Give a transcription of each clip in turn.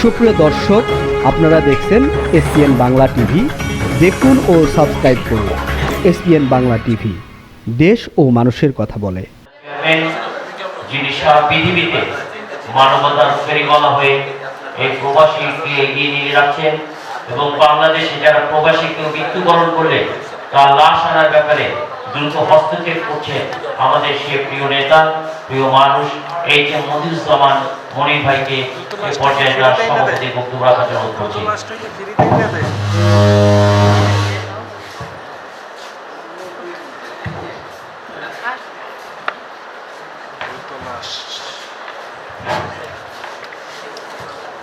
সুপ্রিয় দর্শক, আপনারা দেখছেন এসপিএন বাংলা টিভি। দেখুন ও সাবস্ক্রাইব করুন এসপিএন বাংলা টিভি, দেশ ও মানুষের কথা বলে। যিনি সারা পৃথিবীতে মানবতার ফেরিওয়ালা হয়ে এই প্রবাসীকে এগিয়ে নিয়ে যাচ্ছেন এবং বাংলাদেশে যারা প্রবাসীকে মৃত্যুবরণ করলে তার লাশ আনার ব্যাপারে দ্রুত হস্তক্ষেপ করছে আমাদের সে প্রিয় নেতা, প্রিয় মানুষ এই যে মনিরুজ্জামান মনির ভাইকে এই পর্যায়ে তার সভাপতি বক্তব্য রাখার জন্য করছি।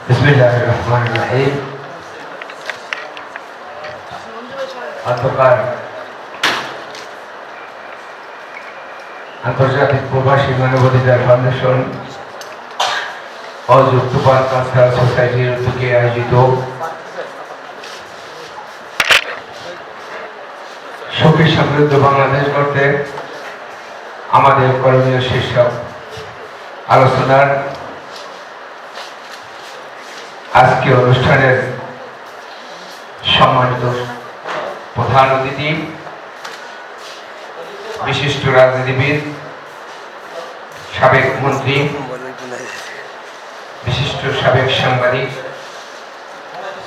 বিসমিল্লাহিররহমানিররহিম। আন্তর্জাতিক প্রবাসী মানবাধিকার ফাউন্ডেশন ও যুক্তপাল কালচারাল সোসাইটির উদ্যোগে আয়োজিত সুখী সমৃদ্ধ বাংলাদেশ গড়তে আমাদের করণীয় শীর্ষক আলোচনার আজকে অনুষ্ঠানের সম্মানিত প্রধান অতিথি, বিশিষ্ট রাজনীতিবিদ, সাবেক মন্ত্রী, বিশিষ্ট সাবেক সাংবাদিক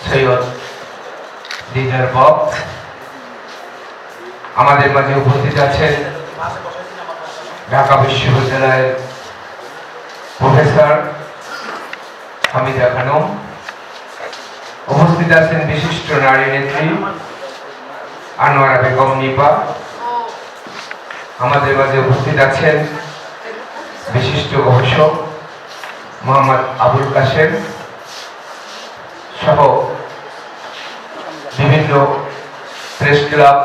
সৈয়দ দিদার বক, আমাদের মাঝে উপস্থিত আছেন ঢাকা বিশ্ববিদ্যালয়ের প্রফেসর হামিদা খানম, উপস্থিত আছেন বিশিষ্ট নারী নেত্রী আনোয়ারা বেগম নিপা, আমাদের মাঝে উপস্থিত আছেন বিশিষ্ট গবেষক মোহাম্মদ আবুল কাশেম সহ বিভিন্ন প্রেস ক্লাব,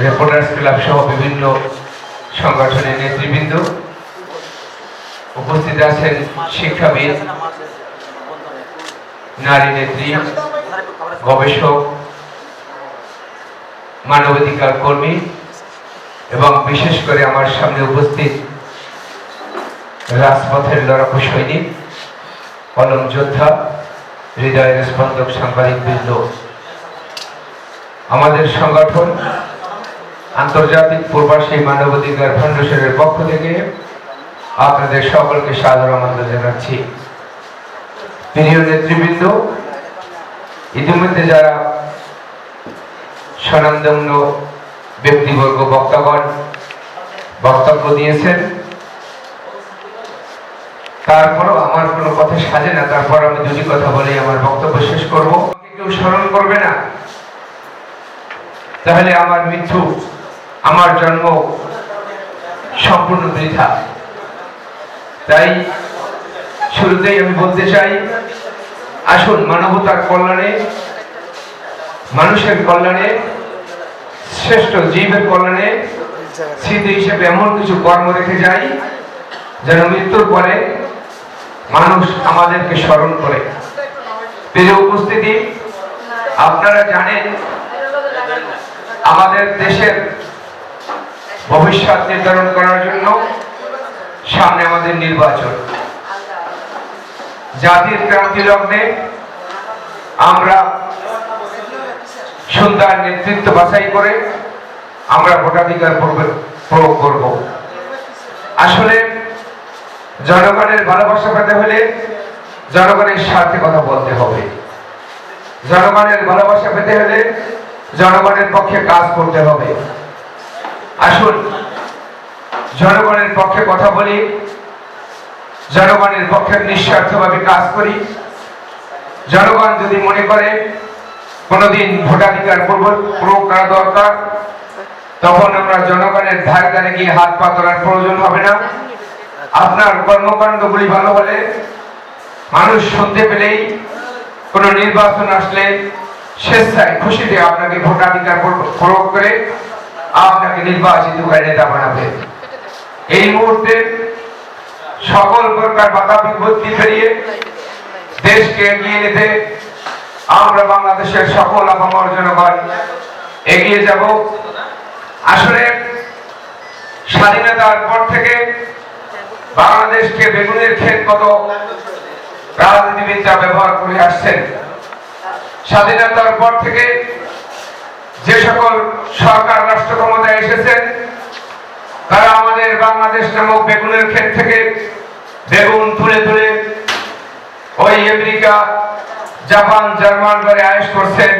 রিপোর্টার্স ক্লাব সহ বিভিন্ন সংগঠনের নেতৃবৃন্দ, উপস্থিত আছেন শিক্ষাবিদ, নারী নেত্রী, গবেষক, মানবাধিকার কর্মী এবং বিশেষ করে আমার সামনে উপস্থিত রাজপথের লড়াকু সৈনিক, কলম যোদ্ধা, হৃদয়ের স্পন্দক সাংবাদিক বৃন্দ। আমাদের সংগঠন আন্তর্জাতিক প্রবাসী মানবাধিকার ফাউন্ডেশনের পক্ষ থেকে আপনাদের সকলকে সাদর আমন্ত্রণ জানাচ্ছি। প্রিয় নেতৃবৃন্দ, ইতিমধ্যে যারা স্বনামধন্য ব্যক্তিবর্গ বক্তাগণ বক্তব্য দিয়েছেন, তারপরও আমার কোনো কথা সাজে না, তারপর আমি দুটি কথা বলে আমার বক্তব্য শেষ করব। কেউ স্মরণ করবে না, তাহলে আমার মৃত্যু, আমার জন্ম সম্পূর্ণ বৃথা। তাই শুরুতেই আমি বলতে চাই, আসুন মানবতার কল্যাণে, মানুষের কল্যাণে, শ্রেষ্ঠ জীবের কল্যাণে স্মৃতি হিসেবে এমন কিছু কর্ম রেখে যাই যেন মৃত্যুর পরে মানুষ আমাদেরকে স্মরণ করে। প্রিয় উপস্থিতি, আপনারা জানেন আমাদের দেশের ভবিষ্যৎ নির্ধারণ করার জন্য সামনে আমাদের নির্বাচন। জাতির ক্রান্তি লগ্নে আমরা সুন্দর নেতৃত্ব বাছাই করে আমরা ভোটাধিকার প্রয়োগ করব। আসলে জনগণের ভালোবাসা পেতে হলে জনগণের স্বার্থে কথা বলতে হবে। জনগণের ভালোবাসা পেতে হলে জনগণের পক্ষে কাজ করতে হবে। আসুন জনগণের পক্ষে কথা বলি, জনগণের পক্ষে নিঃস্বার্থভাবে কাজ করি। জনগণ যদি মনে করে কোনদিন ভোটাধিকার প্রয়োগ করা দরকার, তখন আমরা জনগণের ধারে ধারে গিয়ে হাত পা তোলার প্রয়োজন হবে না। আপনার কর্মকাণ্ডগুলি ভালো হলে, মানুষ শুনতে পেলেই, কোন নির্বাচন আসলে স্বেচ্ছায় খুশিতে আপনাকে ভোটাধিকার প্রয়োগ করে আপনাকে নির্বাচিত করে নেতা বানাবে। এই মুহূর্তে সকল প্রকার বাধা বিপত্তি পেরিয়ে দেশকে এগিয়ে নিতে আমরা বাংলাদেশের সকল আপামর জনগণ এগিয়ে যাব। আসলে স্বাধীনতার পর থেকে বাংলাদেশকে বেগুনের ক্ষেত কত রাজনীতিবিদরা ব্যবহার করে আসছেন। স্বাধীনতার পর থেকে যে সকল সরকার রাষ্ট্র ক্ষমতায় এসেছেন তারা আমাদের বাংলাদেশ নামক বেগুনের ক্ষেত থেকে বেগুন তুলে তুলে ওই আমেরিকা, জাপান, জার্মান করে আয়েশ করছেন।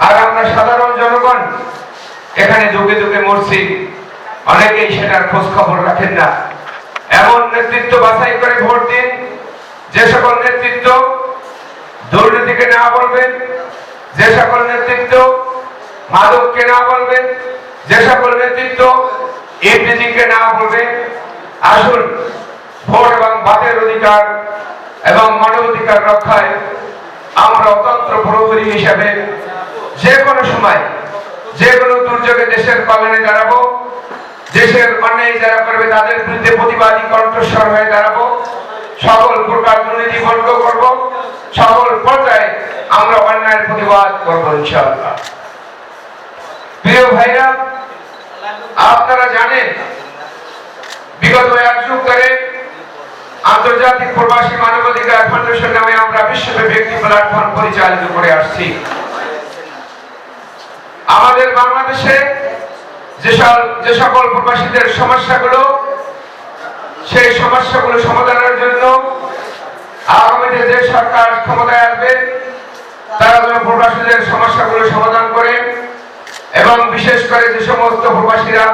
আর আমরা সাধারণ জনগণ এখানে যুগে যুগে মরছি, অনেকেই সেটার খোঁজ খবর রাখেন না। এমন নেতৃত্ব বাছাই করে ভোট দিন যে সকল নেতৃত্ব দুর্নীতিকে না বলবেন, যে সকল নেতৃত্ব মাদককে না বলবেন, যে সকল নেতৃত্ব ইফটিজিংকে না বলবেন। আসুন ভোট এবং বাতের অধিকার এবং মানবাধিকার রক্ষায় আমরা অতন্ত্র প্রহরী হিসাবে যে কোনো সময় যে কোনো দুর্যোগে দেশের কল্যাণে দাঁড়াবো, দেশের অন্যায় যারা করবে তাদের বিরুদ্ধে প্রতিবাদী কণ্ঠস্বর হয়ে দাঁড়াবো, সকল প্রকার দুর্নীতি বন্ধ করব, সকল পর্যায়ে আমরা অন্যায়ের প্রতিবাদ করবো ইনশাআল্লাহ। প্রিয় ভাইরা, আপনারা জানেন বিগত এক যুগ ধরে আন্তর্জাতিক প্রবাসী মানবাধিকার ফাউন্ডেশন নামে আমরা বিশ্বব্যাপী একটি প্ল্যাটফর্ম পরিচালিত করে আসছি। আমাদের বাংলাদেশে যে সকল প্রবাসীদের সমস্যাগুলো, সেই সমস্যাগুলো সমাধানের জন্য আগামীতে যে সরকার ক্ষমতায় আসবে তারা যেন প্রবাসীদের সমস্যাগুলো সমাধান করে এবং বিশেষ করে যে সমস্ত প্রবাসীরা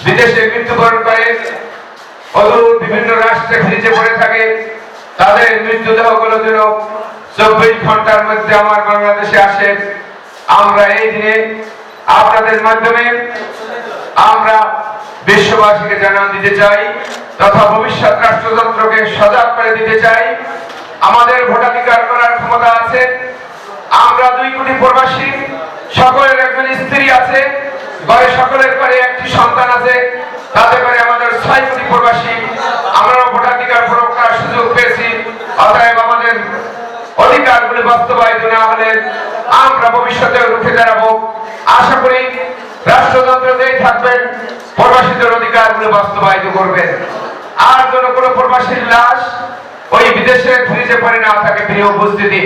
বিদেশে মৃত্যুবরণ করে, অদূর বিভিন্ন রাষ্ট্রে ভিজে পড়ে থাকে, তাদের মৃতদেহগুলো যেন 24 ঘন্টার মধ্যে আমার বাংলাদেশে আসে। আমরা এই দিনে আপনাদের মাধ্যমে আমরা বিশ্ববাসীকে জানান দিতে চাই তথা ভবিষ্যৎ রাষ্ট্রযন্ত্রকে সজাগ করে দিতে চাই। আমাদের ভোটাধিকার করার ক্ষমতা আছে। আমরা 2 কোটি প্রবাসী, সকলের একজন স্ত্রী আছে, ঘরে সকলের ঘরে একটি সন্তান আছে, তাতে করে আমাদের 6 কোটি প্রবাসী আমরাও ভোটাধিকার প্রয়োগ করার সুযোগ পেয়েছি। অতএব আমাদের অধিকারগুলি বাস্তবায়িত না হলে আমরা ভবিষ্যতে রুখে দাঁড়াবো। আশা করি রাষ্ট্রযন্ত্র যেই থাকবেন প্রবাসীদের অধিকারগুলো বাস্তবায়িত করবেন। আর যেন কোনো প্রবাসীর লাশ ওই বিদেশে ফ্রিজে পড়ে না থাকে। প্রিয় উপস্থিতি,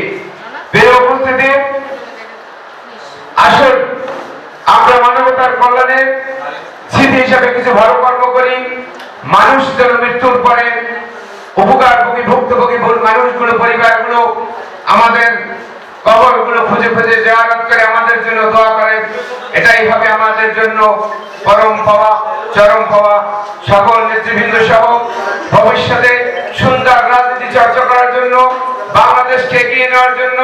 আসুন আমরা মানবতার কল্যাণে স্মৃতি হিসাবে কিছু ভালো কর্ম করি। মানুষ যেন মৃত্যুর পরে উপকারভোগী ভুক্তভোগী মানুষগুলো, পরিবারগুলো আমাদের কবরগুলো খুঁজে খুঁজে জিয়ারত করে আমাদের জন্য দোয়া করে। এটাই হবে আমাদের জন্য পরম পাওয়া, চরম পাওয়া। সকল নেতৃবৃন্দ সহ ভবিষ্যতে সুন্দর রাজনীতি চর্চা করার জন্য, বাংলাদেশকে এগিয়ে নেওয়ার জন্য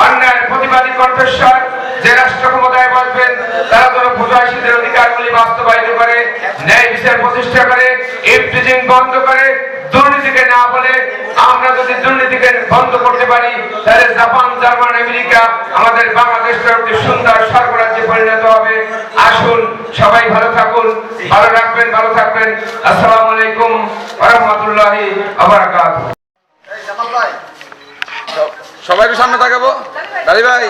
অন্যায়ের প্রতিবাদী কণ্ঠস্বর যে রাষ্ট্র ক্ষমতায় বসবেন তারা যেন প্রবাসীদের অধিকারগুলি বাস্তবায়িত করে, ন্যায় বিচার প্রতিষ্ঠা করে, ইফটিজিং বন্ধ করে, দুর্নীতিকে না বলে। আমরা যদি দুর্নীতিকে বন্ধ করতে পারি তাহলে জাপান, জার্মান, আমেরিকা আমাদের বাংলাদেশটা একটি সুন্দর স্বর্গরাজ্যে পরিণত হবে। আসুন সবাই ভালো থাকুন, ভালো রাখবেন, ভালো থাকবেন। আসসালামু আলাইকুম ওয়া রাহমাতুল্লাহি ওয়া বারাকাতুহু। সবাইকে সামনে তাকাবো, দাঁড়ি ভাই।